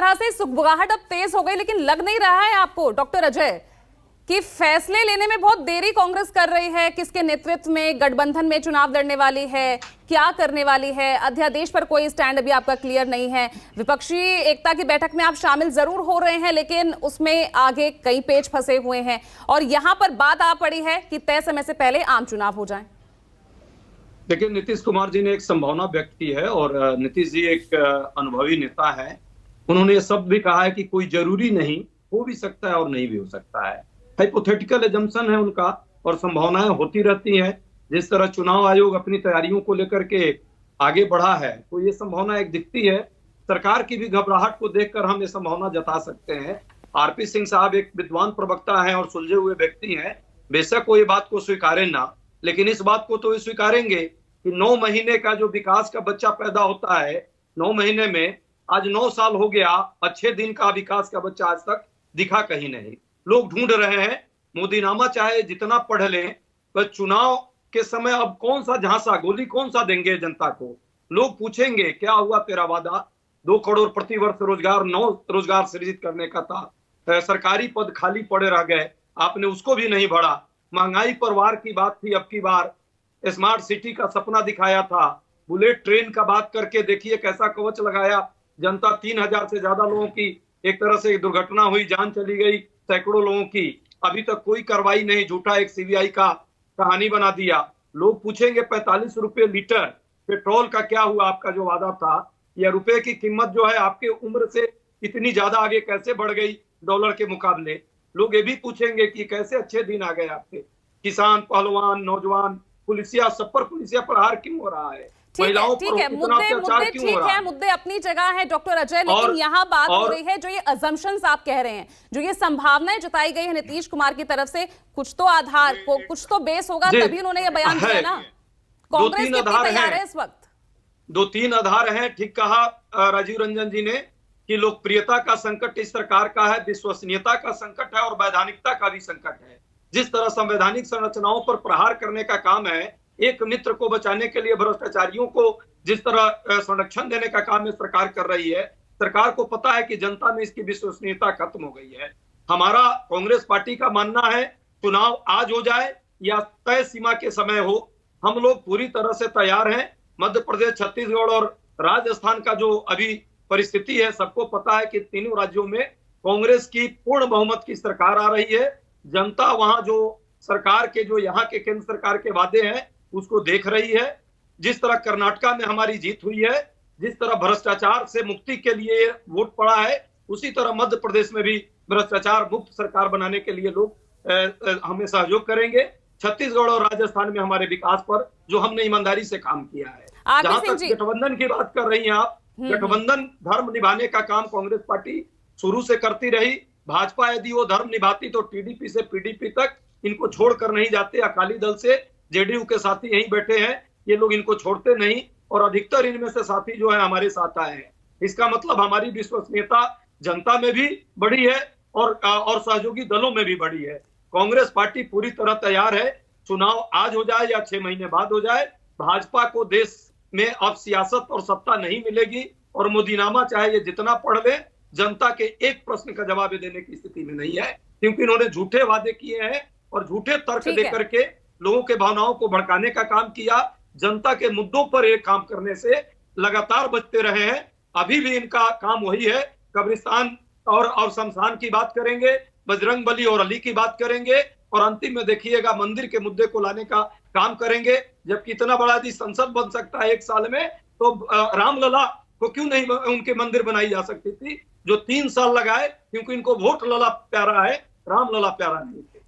तरह से सुगबुगाहट अब तेज हो गई, लेकिन लग नहीं रहा है आपको डॉक्टर अजय कि फैसले लेने में बहुत देरी कांग्रेस कर रही है? किसके नेतृत्व में गठबंधन में चुनाव लड़ने वाली है, क्या करने वाली है? अध्यादेश पर कोई स्टैंड अभी आपका क्लियर नहीं है। विपक्षी एकता की बैठक में आप शामिल जरूर हो रहे हैं, लेकिन उसमें आगे कई पेच फंसे हुए हैं और यहां पर बात आ पड़ी है कि तय समय से पहले आम चुनाव हो जाए। देखिए, नीतीश कुमार जी ने एक संभावना व्यक्त की है और नीतीश जी एक अनुभवी नेता है। उन्होंने ये सब भी कहा है कि कोई जरूरी नहीं, हो भी सकता है और नहीं भी हो सकता है। हाइपोथेटिकल एजम्पशन है उनका और संभावनाएं होती रहती हैं। जिस तरह चुनाव आयोग अपनी तैयारियों को लेकर के आगे बढ़ा है, तो ये संभावना एक दिखती है। सरकार की भी घबराहट को देखकर हम ये संभावना जता सकते हैं। आरपी सिंह साहब एक विद्वान प्रवक्ता हैं और सुलझे हुए व्यक्ति हैं। बेशक वो ये बात को स्वीकारें ना, लेकिन इस बात को तो वे स्वीकारेंगे कि 9 महीने का जो विकास का बच्चा पैदा होता है, 9 महीने में आज 9 साल हो गया, अच्छे दिन का विकास का बच्चा आज तक दिखा कहीं नहीं। लोग ढूंढ रहे हैं। मोदीनामा चाहे जितना पढ़ लें, पर चुनाव के समय अब कौन सा झांसा, गोली कौन सा देंगे जनता को? लोग पूछेंगे क्या हुआ तेरा वादा? 2 करोड़ प्रतिवर्ष रोजगार, 9 रोजगार सृजित करने का था। सरकारी पद खाली पड़े रह गए, आपने उसको भी नहीं भरा। महंगाई पर वार की बात थी, अब की बार स्मार्ट सिटी का सपना दिखाया था। बुलेट ट्रेन का बात करके देखिए कैसा कवच लगाया। जनता 3000 से ज्यादा लोगों की एक तरह से दुर्घटना हुई, जान चली गई सैकड़ों लोगों की। अभी तक कोई कार्रवाई नहीं, झूठा एक सीबीआई का कहानी बना दिया। लोग पूछेंगे 45 रुपए लीटर पेट्रोल का क्या हुआ? आपका जो वादा था, यह रुपए की कीमत जो है आपके उम्र से इतनी ज्यादा आगे कैसे बढ़ गई डॉलर के मुकाबले? लोग ये भी पूछेंगे कि कैसे अच्छे दिन आ गए आपके। किसान, पहलवान, नौजवान, पुलिसिया, सब पर पुलिसिया प्रहार क्यों हो रहा है? महिलाओं पर इतना अत्याचार क्यों हो रहा है? मुद्दे अपनी जगह है डॉक्टर अजय, लेकिन यहाँ बात हो रही है जो ये अजम्पशंस आप कह रहे हैं, जो ये संभावनाएं जताई गई है नीतीश कुमार की तरफ से, कुछ तो आधार को, कुछ तो बेस होगा, तभी उन्होंने ये बयान दिया ना। कांग्रेस कितनी तैयार है इस वक्त? 2-3 आधार हैं। ठीक कहा राजीव रंजन जी ने कि लोकप्रियता का संकट इस सरकार का है, विश्वसनीयता का संकट है और वैधानिकता का भी संकट है। जिस तरह संवैधानिक संरचनाओं पर प्रहार करने का काम है, एक मित्र को बचाने के लिए भ्रष्टाचारियों को जिस तरह संरक्षण देने का काम सरकार कर रही है, सरकार को पता है कि जनता में इसकी विश्वसनीयता खत्म हो गई है। हमारा कांग्रेस पार्टी का मानना है चुनाव आज हो जाए या तय सीमा के समय हो, हम लोग पूरी तरह से तैयार हैं। मध्य प्रदेश, छत्तीसगढ़ और राजस्थान का जो अभी परिस्थिति है, सबको पता है कि तीनों राज्यों में कांग्रेस की पूर्ण बहुमत की सरकार आ रही है। जनता वहां जो सरकार के, जो यहाँ के केंद्र सरकार के वादे हैं, उसको देख रही है। जिस तरह कर्नाटका में हमारी जीत हुई है, जिस तरह भ्रष्टाचार से मुक्ति के लिए वोट पड़ा है, उसी तरह मध्य प्रदेश में भी भ्रष्टाचार मुक्त सरकार बनाने के लिए लोग हमें सहयोग करेंगे। छत्तीसगढ़ और राजस्थान में हमारे विकास पर जो हमने ईमानदारी से काम किया है। जहां तक गठबंधन की बात कर रही हैं आप, गठबंधन धर्म निभाने का काम कांग्रेस पार्टी शुरू से करती रही। भाजपा यदि वो धर्म निभाती तो टीडीपी से पीडीपी तक इनको छोड़कर नहीं जाते। अकाली दल से जेडीयू के साथी यहीं बैठे हैं, ये लोग इनको छोड़ते नहीं और अधिकतर इनमें से साथी जो है हमारे साथ आए हैं। इसका मतलब हमारी विश्वसनीयता जनता में भी बढ़ी है और सहयोगी दलों में भी बढ़ी है। कांग्रेस पार्टी पूरी तरह तैयार है। चुनाव आज हो जाए या 6 महीने बाद हो जाए, भाजपा को देश में अब सियासत और सत्ता नहीं मिलेगी और मोदीनामा चाहे ये जितना पढ़ ले, जनता के एक प्रश्न का जवाब देने की स्थिति में नहीं है, क्योंकि इन्होंने झूठे वादे किए हैं और झूठे तर्क देकर के लोगों के भावनाओं को भड़काने का काम किया। जनता के मुद्दों पर एक काम करने से लगातार बचते रहे हैं। अभी भी इनका काम वही है। कब्रिस्तान और शमशान की बात करेंगे, बजरंग बली और अली की बात करेंगे और अंतिम में देखिएगा मंदिर के मुद्दे को लाने का काम करेंगे। जबकि इतना बड़ा यदि संसद बन सकता है 1 साल में, तो रामलला को क्यों नहीं उनके मंदिर बनाई जा सकती थी, जो 3 साल लगाए, क्योंकि इनको वोट लला प्यारा है, रामलला प्यारा नहीं।